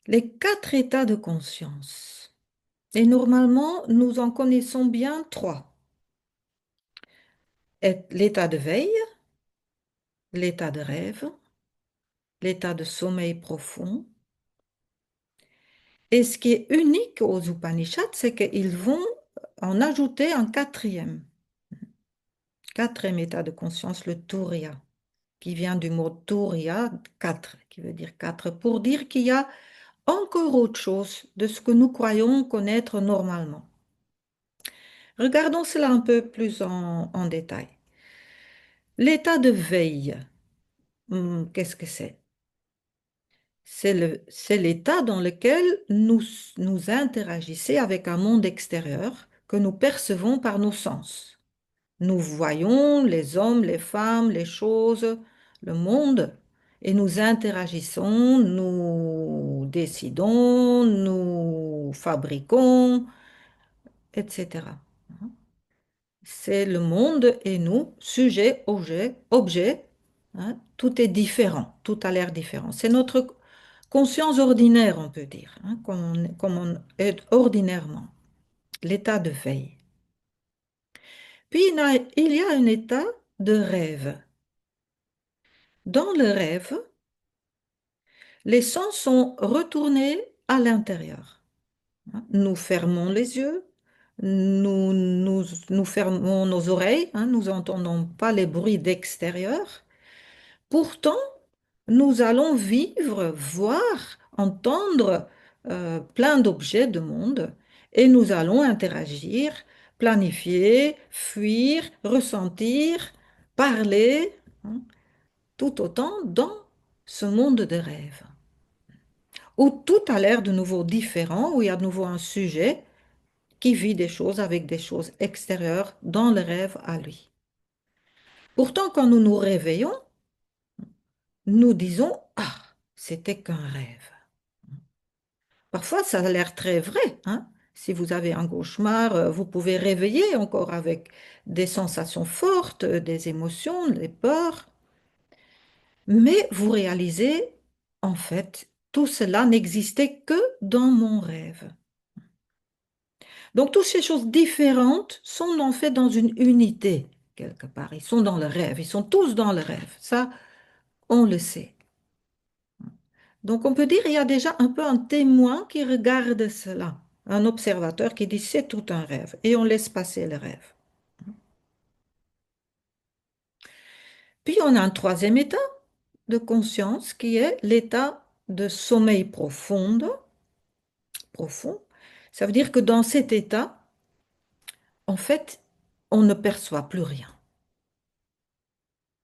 Les quatre états de conscience. Et normalement, nous en connaissons bien trois. L'état de veille, l'état de rêve, l'état de sommeil profond. Et ce qui est unique aux Upanishads, c'est qu'ils vont en ajouter un quatrième état de conscience, le Turiya, qui vient du mot Turiya, quatre, qui veut dire quatre, pour dire qu'il y a encore autre chose de ce que nous croyons connaître normalement. Regardons cela un peu plus en détail. L'état de veille, qu'est-ce que c'est? C'est l'état dans lequel nous interagissons avec un monde extérieur que nous percevons par nos sens. Nous voyons les hommes, les femmes, les choses, le monde, et nous interagissons, nous décidons, nous fabriquons, etc. C'est le monde et nous, sujet, objet, hein, tout est différent, tout a l'air différent. C'est notre conscience ordinaire, on peut dire, hein, comme on est ordinairement, l'état de veille. Puis il y a un état de rêve. Dans le rêve, les sens sont retournés à l'intérieur, hein. Nous fermons les yeux, nous fermons nos oreilles, hein, nous n'entendons pas les bruits d'extérieur. Pourtant, nous allons vivre, voir, entendre plein d'objets de monde et nous allons interagir, planifier, fuir, ressentir, parler, hein, tout autant dans ce monde de rêve, où tout a l'air de nouveau différent, où il y a de nouveau un sujet qui vit des choses avec des choses extérieures dans le rêve à lui. Pourtant, quand nous nous réveillons, nous disons, ah, c'était qu'un rêve. Parfois, ça a l'air très vrai, hein. Si vous avez un cauchemar, vous pouvez réveiller encore avec des sensations fortes, des émotions, des peurs. Mais vous réalisez, en fait, tout cela n'existait que dans mon rêve. Donc, toutes ces choses différentes sont en fait dans une unité, quelque part. Ils sont dans le rêve, ils sont tous dans le rêve. Ça, on le sait. Donc, on peut dire qu'il y a déjà un peu un témoin qui regarde cela, un observateur qui dit c'est tout un rêve, et on laisse passer le rêve. Puis, on a un troisième état de conscience qui est l'état de sommeil profond. Ça veut dire que dans cet état, en fait, on ne perçoit plus rien.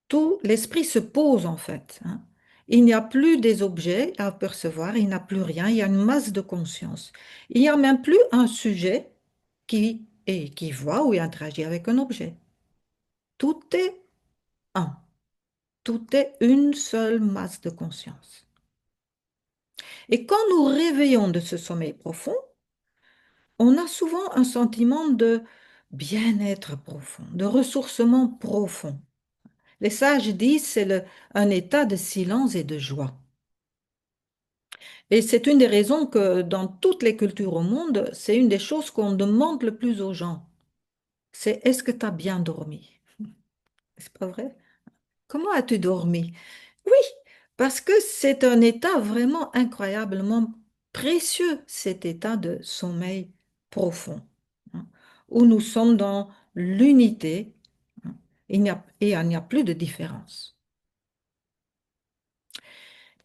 Tout l'esprit se pose en fait, hein. Il n'y a plus des objets à percevoir, il n'y a plus rien, il y a une masse de conscience. Il n'y a même plus un sujet qui voit ou interagit avec un objet. Tout est un, tout est une seule masse de conscience. Et quand nous réveillons de ce sommeil profond, on a souvent un sentiment de bien-être profond, de ressourcement profond. Les sages disent c'est un état de silence et de joie. Et c'est une des raisons que dans toutes les cultures au monde, c'est une des choses qu'on demande le plus aux gens. C'est est-ce que tu as bien dormi? C'est pas vrai? Comment as-tu dormi? Oui, parce que c'est un état vraiment incroyablement précieux, cet état de sommeil profond, hein, où nous sommes dans l'unité, hein. Il n'y a plus de différence.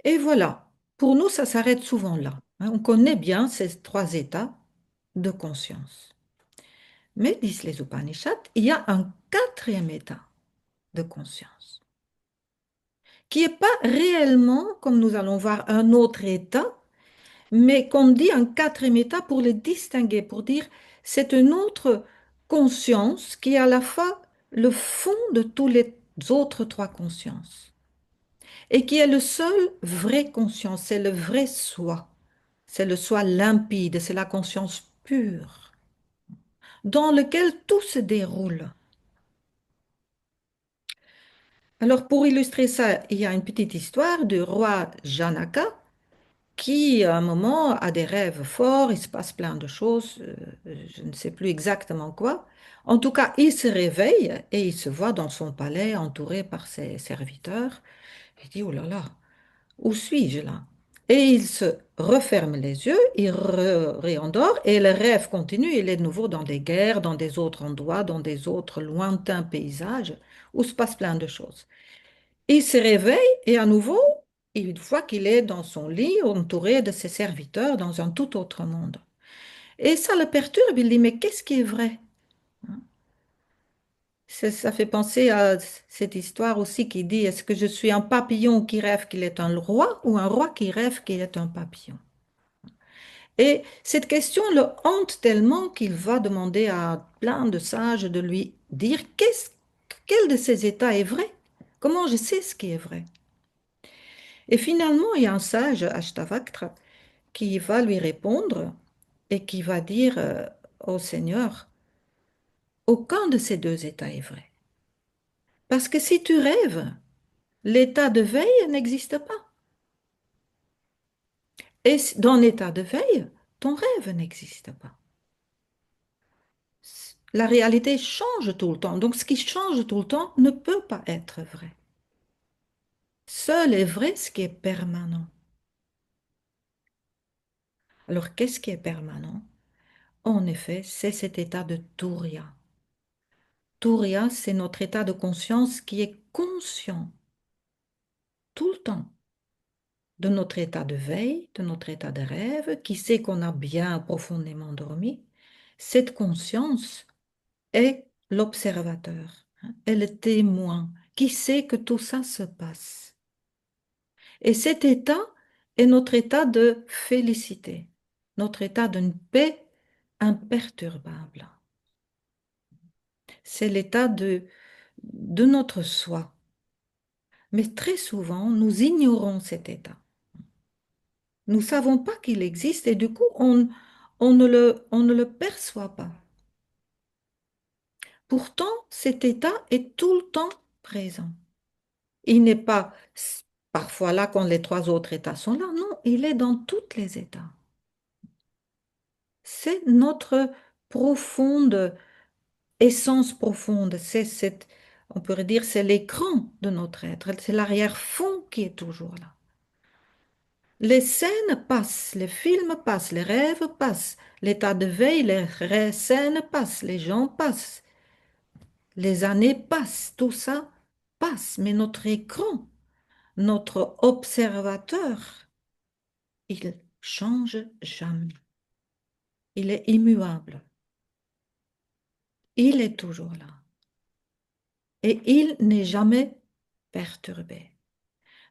Et voilà, pour nous, ça s'arrête souvent là, hein. On connaît bien ces trois états de conscience. Mais, disent les Upanishads, il y a un quatrième état de conscience, qui n'est pas réellement, comme nous allons voir, un autre état, mais qu'on dit un quatrième état pour le distinguer, pour dire c'est une autre conscience qui est à la fois le fond de tous les autres trois consciences et qui est le seul vrai conscience, c'est le vrai soi, c'est le soi limpide, c'est la conscience pure dans lequel tout se déroule. Alors, pour illustrer ça, il y a une petite histoire du roi Janaka qui, à un moment, a des rêves forts, il se passe plein de choses, je ne sais plus exactement quoi. En tout cas, il se réveille et il se voit dans son palais entouré par ses serviteurs. Il dit, oh là là, où suis-je là? Et il se referme les yeux, il réendort et le rêve continue. Il est de nouveau dans des guerres, dans des autres endroits, dans des autres lointains paysages où se passe plein de choses. Il se réveille et à nouveau, il voit qu'il est dans son lit, entouré de ses serviteurs, dans un tout autre monde. Et ça le perturbe, il dit, mais qu'est-ce qui est vrai? Ça fait penser à cette histoire aussi qui dit, est-ce que je suis un papillon qui rêve qu'il est un roi ou un roi qui rêve qu'il est un papillon? Et cette question le hante tellement qu'il va demander à plein de sages de lui dire quel de ces états est vrai? Comment je sais ce qui est vrai? Et finalement, il y a un sage, Ashtavakra, qui va lui répondre et qui va dire au Seigneur, aucun de ces deux états est vrai. Parce que si tu rêves, l'état de veille n'existe pas. Et dans l'état de veille, ton rêve n'existe pas. La réalité change tout le temps. Donc ce qui change tout le temps ne peut pas être vrai. Seul est vrai ce qui est permanent. Alors qu'est-ce qui est permanent? En effet, c'est cet état de Turiya. Turiya, c'est notre état de conscience qui est conscient tout le temps de notre état de veille, de notre état de rêve, qui sait qu'on a bien profondément dormi. Cette conscience est l'observateur, hein, est le témoin qui sait que tout ça se passe. Et cet état est notre état de félicité, notre état d'une paix imperturbable. C'est l'état de notre soi. Mais très souvent, nous ignorons cet état. Nous ne savons pas qu'il existe et du coup, on ne le perçoit pas. Pourtant, cet état est tout le temps présent. Il n'est pas parfois là quand les trois autres états sont là. Non, il est dans tous les états. C'est notre profonde essence profonde. On pourrait dire, c'est l'écran de notre être. C'est l'arrière-fond qui est toujours là. Les scènes passent, les films passent, les rêves passent, l'état de veille, les scènes passent, les gens passent, les années passent, tout ça passe. Mais notre écran, notre observateur, il change jamais. Il est immuable. Il est toujours là. Et il n'est jamais perturbé.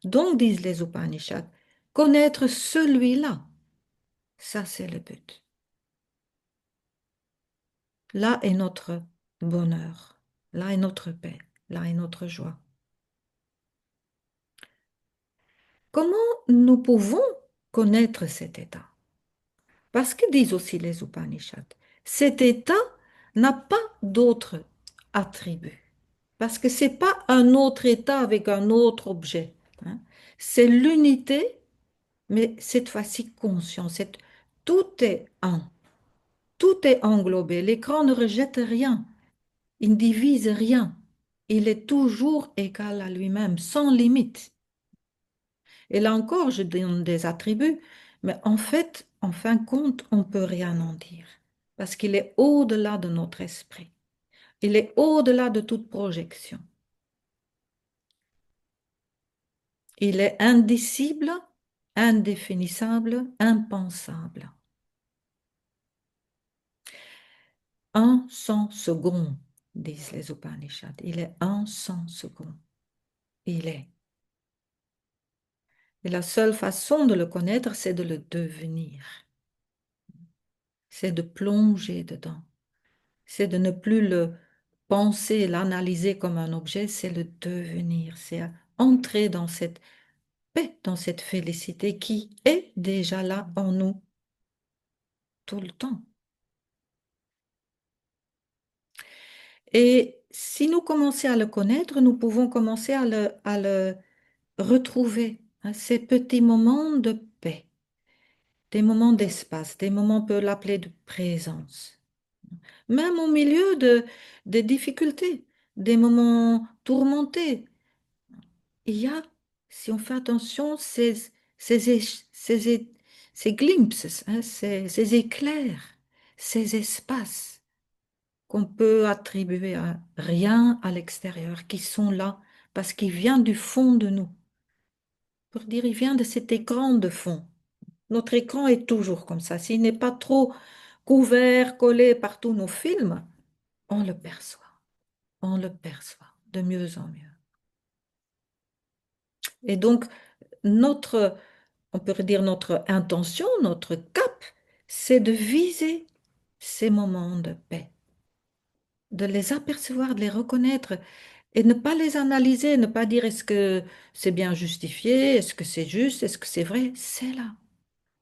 Donc, disent les Upanishads, connaître celui-là, ça c'est le but. Là est notre bonheur, là est notre paix, là est notre joie. Comment nous pouvons connaître cet état? Parce que disent aussi les Upanishads, cet état n'a pas d'autre attribut. Parce que ce n'est pas un autre état avec un autre objet, hein. C'est l'unité, mais cette fois-ci conscient. Tout est un, tout est englobé. L'écran ne rejette rien, il ne divise rien. Il est toujours égal à lui-même, sans limite. Et là encore, je donne des attributs, mais en fait, en fin de compte, on ne peut rien en dire. Parce qu'il est au-delà de notre esprit. Il est au-delà de toute projection. Il est indicible, indéfinissable, impensable. Un cent secondes, disent les Upanishads. Il est un cent secondes. Il est. Et la seule façon de le connaître, c'est de le devenir. C'est de plonger dedans. C'est de ne plus le penser, l'analyser comme un objet, c'est le devenir. C'est entrer dans cette paix, dans cette félicité qui est déjà là en nous tout le temps. Et si nous commençons à le connaître, nous pouvons commencer à le retrouver, hein, ces petits moments de paix. des moments d'espace, des moments, on peut l'appeler de présence. Même au milieu des difficultés, des moments tourmentés, il y a, si on fait attention, ces, é- ces, é- ces glimpses, hein, ces éclairs, ces espaces qu'on peut attribuer à rien à l'extérieur, qui sont là parce qu'ils viennent du fond de nous. Pour dire, il vient de cet écran de fond. Notre écran est toujours comme ça. S'il n'est pas trop couvert, collé par tous nos films, on le perçoit. On le perçoit de mieux en mieux. Et donc, notre, on peut dire notre intention, notre cap, c'est de viser ces moments de paix, de les apercevoir, de les reconnaître et ne pas les analyser, ne pas dire est-ce que c'est bien justifié, est-ce que c'est juste, est-ce que c'est vrai. C'est là.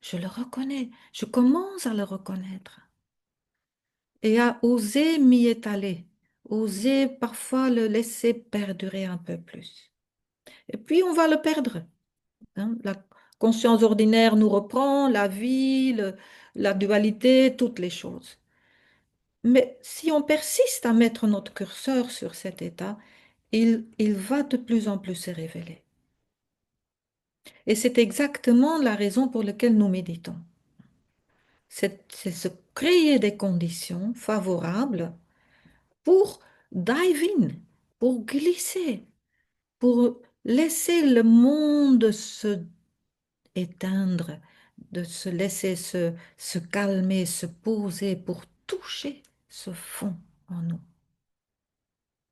Je le reconnais. Je commence à le reconnaître et à oser m'y étaler, oser parfois le laisser perdurer un peu plus. Et puis on va le perdre, hein. La conscience ordinaire nous reprend, la vie, la dualité, toutes les choses. Mais si on persiste à mettre notre curseur sur cet état, il va de plus en plus se révéler. Et c'est exactement la raison pour laquelle nous méditons. C'est se créer des conditions favorables pour dive in, pour glisser, pour laisser le monde se éteindre, de se laisser se calmer, se poser, pour toucher ce fond en nous,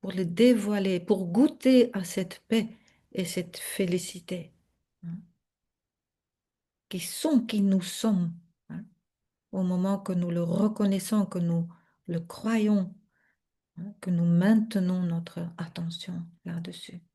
pour le dévoiler, pour goûter à cette paix et cette félicité, hein, qui sont, qui nous sommes, hein, au moment que nous le reconnaissons, que nous le croyons, hein, que nous maintenons notre attention là-dessus.